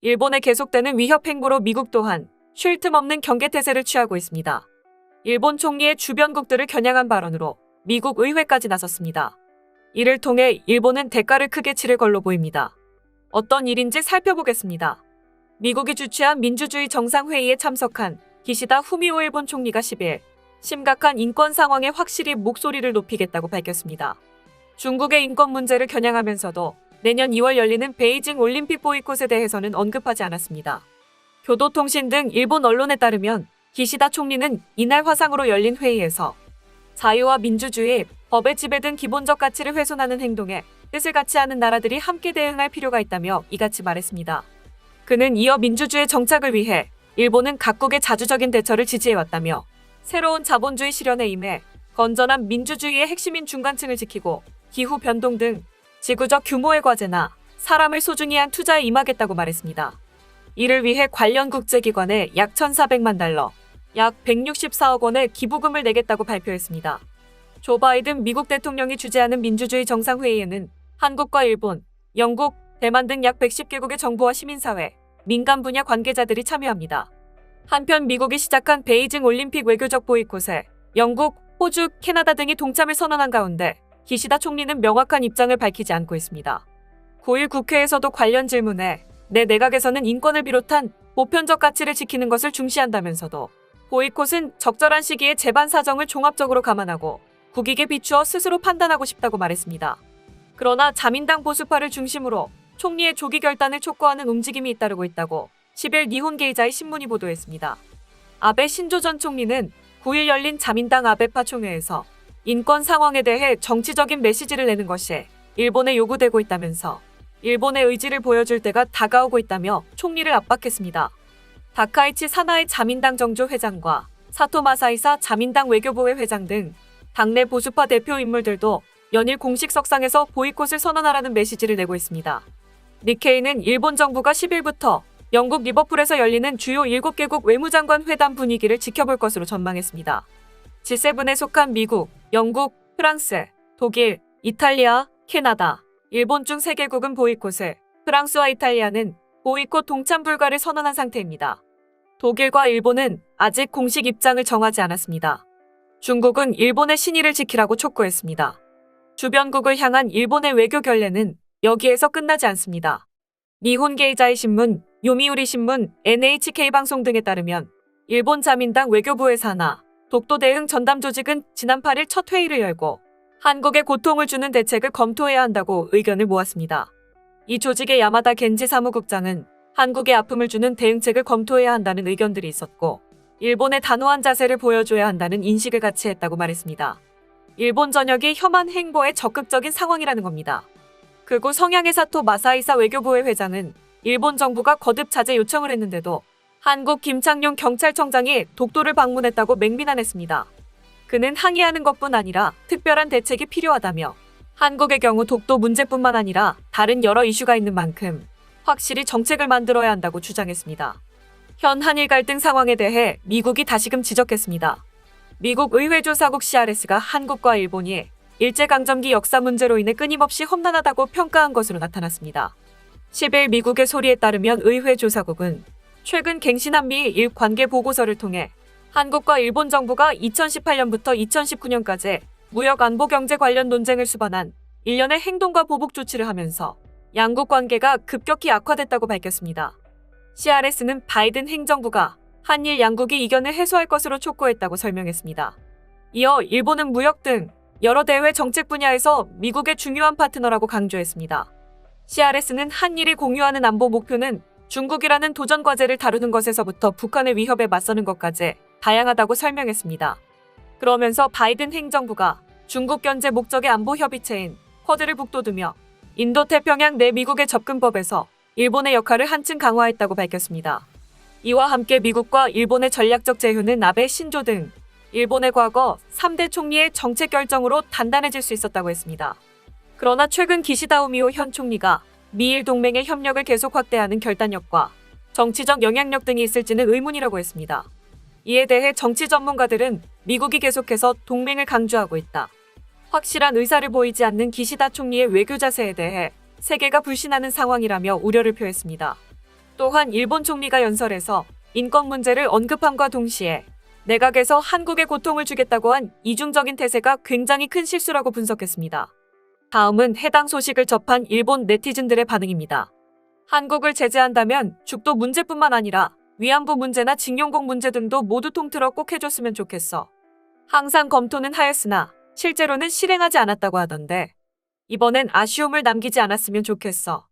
일본의 계속되는 위협 행보로 미국 또한 쉴 틈 없는 경계태세를 취하고 있습니다. 일본 총리의 주변국들을 겨냥한 발언으로 미국 의회까지 나섰습니다. 이를 통해 일본은 대가를 크게 치를 걸로 보입니다. 어떤 일인지 살펴보겠습니다. 미국이 주최한 민주주의 정상회의에 참석한 기시다 후미오 일본 총리가 10일 심각한 인권 상황에 확실히 목소리를 높이겠다고 밝혔습니다. 중국의 인권 문제를 겨냥하면서도 내년 2월 열리는 베이징 올림픽 보이콧에 대해서는 언급하지 않았습니다. 교도통신 등 일본 언론에 따르면 기시다 총리는 이날 화상으로 열린 회의에서 자유와 민주주의, 법의 지배 등 기본적 가치를 훼손하는 행동에 뜻을 같이 하는 나라들이 함께 대응할 필요가 있다며 이같이 말했습니다. 그는 이어 민주주의 정착을 위해 일본은 각국의 자주적인 대처를 지지해왔다며 새로운 자본주의 실현에 임해 건전한 민주주의의 핵심인 중간층을 지키고 기후 변동 등 지구적 규모의 과제나 사람을 소중히 한 투자에 임하겠다고 말했습니다. 이를 위해 관련 국제기관에 약 1,400만 달러, 약 164억 원의 기부금을 내겠다고 발표했습니다. 조 바이든 미국 대통령이 주재하는 민주주의 정상회의에는 한국과 일본, 영국, 대만 등 약 110개국의 정부와 시민사회, 민간 분야 관계자들이 참여합니다. 한편 미국이 시작한 베이징 올림픽 외교적 보이콧에 영국, 호주, 캐나다 등이 동참을 선언한 가운데 기시다 총리는 명확한 입장을 밝히지 않고 있습니다. 9일 국회에서도 관련 질문에 내 내각에서는 인권을 비롯한 보편적 가치를 지키는 것을 중시한다면서도 보이콧은 적절한 시기에 재반 사정을 종합적으로 감안하고 국익에 비추어 스스로 판단하고 싶다고 말했습니다. 그러나 자민당 보수파를 중심으로 총리의 조기 결단을 촉구하는 움직임이 잇따르고 있다고 10일 니혼게이자의 신문이 보도했습니다. 아베 신조 전 총리는 9일 열린 자민당 아베파 총회에서 인권 상황에 대해 정치적인 메시지를 내는 것이 일본에 요구되고 있다면서 일본의 의지를 보여줄 때가 다가오고 있다며 총리를 압박했습니다. 다카이치 사나이 자민당 정조 회장과 사토 마사이사 자민당 외교부회 회장 등 당내 보수파 대표 인물들도 연일 공식 석상에서 보이콧을 선언하라는 메시지를 내고 있습니다. 니케이는 일본 정부가 10일부터 영국 리버풀에서 열리는 주요 7개국 외무장관 회담 분위기를 지켜볼 것으로 전망했습니다. G7에 속한 미국, 영국, 프랑스, 독일, 이탈리아, 캐나다, 일본 중 3개국은 보이콧을, 프랑스와 이탈리아는 보이콧 동참 불가를 선언한 상태입니다. 독일과 일본은 아직 공식 입장을 정하지 않았습니다. 중국은 일본의 신의를 지키라고 촉구했습니다. 주변국을 향한 일본의 외교 결례는 여기에서 끝나지 않습니다. 니혼게이자의 신문, 요미우리 신문, NHK 방송 등에 따르면 일본 자민당 외교부의 산하 독도 대응 전담 조직은 지난 8일 첫 회의를 열고 한국에 고통을 주는 대책을 검토해야 한다고 의견을 모았습니다. 이 조직의 야마다 겐지 사무국장은 한국에 아픔을 주는 대응책을 검토해야 한다는 의견들이 있었고 일본의 단호한 자세를 보여줘야 한다는 인식을 같이 했다고 말했습니다. 일본 전역이 혐한 행보에 적극적인 상황이라는 겁니다. 극우 성향의 사토 마사이사 외교부회 회장은 일본 정부가 거듭 자제 요청을 했는데도 한국 김창룡 경찰청장이 독도를 방문했다고 맹비난했습니다. 그는 항의하는 것뿐 아니라 특별한 대책이 필요하다며 한국의 경우 독도 문제뿐만 아니라 다른 여러 이슈가 있는 만큼 확실히 정책을 만들어야 한다고 주장했습니다. 현 한일 갈등 상황에 대해 미국이 다시금 지적했습니다. 미국 의회조사국 CRS가 한국과 일본이 일제강점기 역사 문제로 인해 끊임없이 험난하다고 평가한 것으로 나타났습니다. 10일 미국의 소리에 따르면 의회조사국은 최근 갱신한미 일관계 보고서를 통해 한국과 일본 정부가 2018년부터 2019년까지 무역 안보 경제 관련 논쟁을 수반한 일련의 행동과 보복 조치를 하면서 양국 관계가 급격히 악화됐다고 밝혔습니다. CRS는 바이든 행정부가 한일 양국이 이견을 해소할 것으로 촉구했다고 설명했습니다. 이어 일본은 무역 등 여러 대외 정책 분야에서 미국의 중요한 파트너라고 강조했습니다. CRS는 한일이 공유하는 안보 목표는 중국이라는 도전 과제를 다루는 것에서부터 북한의 위협에 맞서는 것까지 다양하다고 설명했습니다. 그러면서 바이든 행정부가 중국 견제 목적의 안보 협의체인 쿼드를 북돋우며 인도태평양 내 미국의 접근법에서 일본의 역할을 한층 강화했다고 밝혔습니다. 이와 함께 미국과 일본의 전략적 제휴는 아베 신조 등 일본의 과거 3대 총리의 정책 결정으로 단단해질 수 있었다고 했습니다. 그러나 최근 기시다 후미오 현 총리가 미일 동맹의 협력을 계속 확대하는 결단력과 정치적 영향력 등이 있을지는 의문이라고 했습니다. 이에 대해 정치 전문가들은 미국이 계속해서 동맹을 강조하고 있다. 확실한 의사를 보이지 않는 기시다 총리의 외교 자세에 대해 세계가 불신하는 상황이라며 우려를 표했습니다. 또한 일본 총리가 연설에서 인권 문제를 언급함과 동시에 내각에서 한국에 고통을 주겠다고 한 이중적인 태세가 굉장히 큰 실수라고 분석했습니다. 다음은 해당 소식을 접한 일본 네티즌들의 반응입니다. 한국을 제재한다면 죽도 문제뿐만 아니라 위안부 문제나 징용공 문제 등도 모두 통틀어 꼭 해줬으면 좋겠어. 항상 검토는 하였으나 실제로는 실행하지 않았다고 하던데 이번엔 아쉬움을 남기지 않았으면 좋겠어.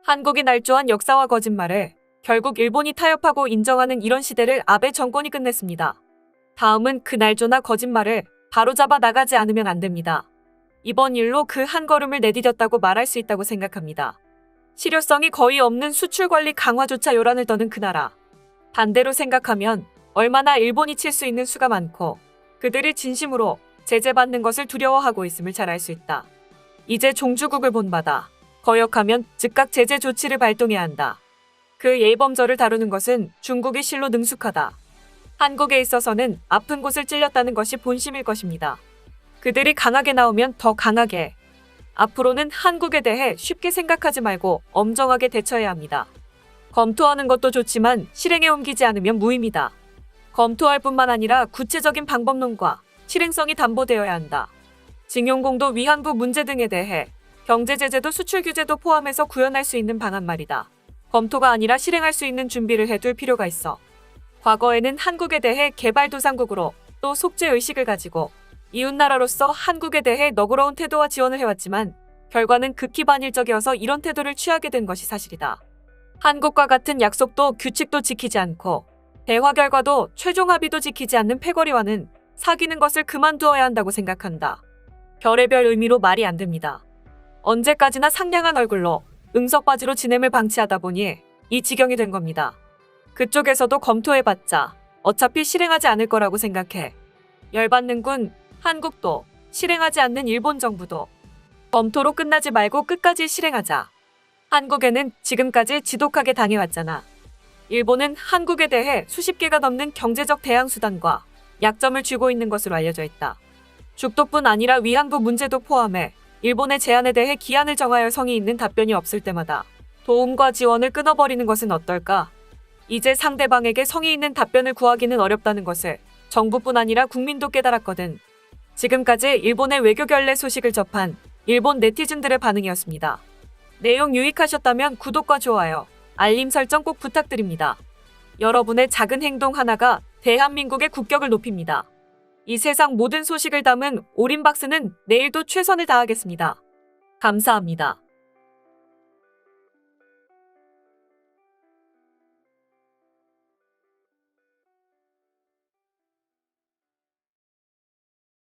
한국이 날조한 역사와 거짓말을 결국 일본이 타협하고 인정하는 이런 시대를 아베 정권이 끝냈습니다. 다음은 그 날조나 거짓말을 바로잡아 나가지 않으면 안 됩니다. 이번 일로 그 한 걸음을 내디뎠다고 말할 수 있다고 생각합니다. 실효성이 거의 없는 수출 관리 강화조차 요란을 떠는 그 나라. 반대로 생각하면 얼마나 일본이 칠 수 있는 수가 많고 그들이 진심으로 제재받는 것을 두려워하고 있음을 잘 알 수 있다. 이제 종주국을 본받아 거역하면 즉각 제재 조치를 발동해야 한다. 그 예의범절을 다루는 것은 중국이 실로 능숙하다. 한국에 있어서는 아픈 곳을 찔렸다는 것이 본심일 것입니다. 그들이 강하게 나오면 더 강하게. 앞으로는 한국에 대해 쉽게 생각하지 말고 엄정하게 대처해야 합니다. 검토하는 것도 좋지만 실행에 옮기지 않으면 무의미다. 검토할 뿐만 아니라 구체적인 방법론과 실행성이 담보되어야 한다. 징용공도 위안부 문제 등에 대해 경제 제재도 수출 규제도 포함해서 구현할 수 있는 방안 말이다. 검토가 아니라 실행할 수 있는 준비를 해둘 필요가 있어. 과거에는 한국에 대해 개발도상국으로 또 속죄의식을 가지고 이웃나라로서 한국에 대해 너그러운 태도와 지원을 해왔지만 결과는 극히 반일적이어서 이런 태도를 취하게 된 것이 사실이다. 한국과 같은 약속도 규칙도 지키지 않고 대화 결과도 최종 합의도 지키지 않는 패거리와는 사귀는 것을 그만두어야 한다고 생각한다. 별의별 의미로 말이 안 됩니다. 언제까지나 상냥한 얼굴로 응석바지로 지냄을 방치하다 보니 이 지경이 된 겁니다. 그쪽에서도 검토해봤자 어차피 실행하지 않을 거라고 생각해. 열받는군. 한국도 실행하지 않는 일본 정부도. 검토로 끝나지 말고 끝까지 실행하자. 한국에는 지금까지 지독하게 당해왔잖아. 일본은 한국에 대해 수십 개가 넘는 경제적 대항수단과 약점을 쥐고 있는 것으로 알려져 있다. 죽도뿐 아니라 위안부 문제도 포함해 일본의 제안에 대해 기한을 정하여 성의 있는 답변이 없을 때마다 도움과 지원을 끊어버리는 것은 어떨까? 이제 상대방에게 성의 있는 답변을 구하기는 어렵다는 것을 정부뿐 아니라 국민도 깨달았거든. 지금까지 일본의 외교 결례 소식을 접한 일본 네티즌들의 반응이었습니다. 내용 유익하셨다면 구독과 좋아요, 알림 설정 꼭 부탁드립니다. 여러분의 작은 행동 하나가 대한민국의 국격을 높입니다. 이 세상 모든 소식을 담은 올인박스는 내일도 최선을 다하겠습니다. 감사합니다.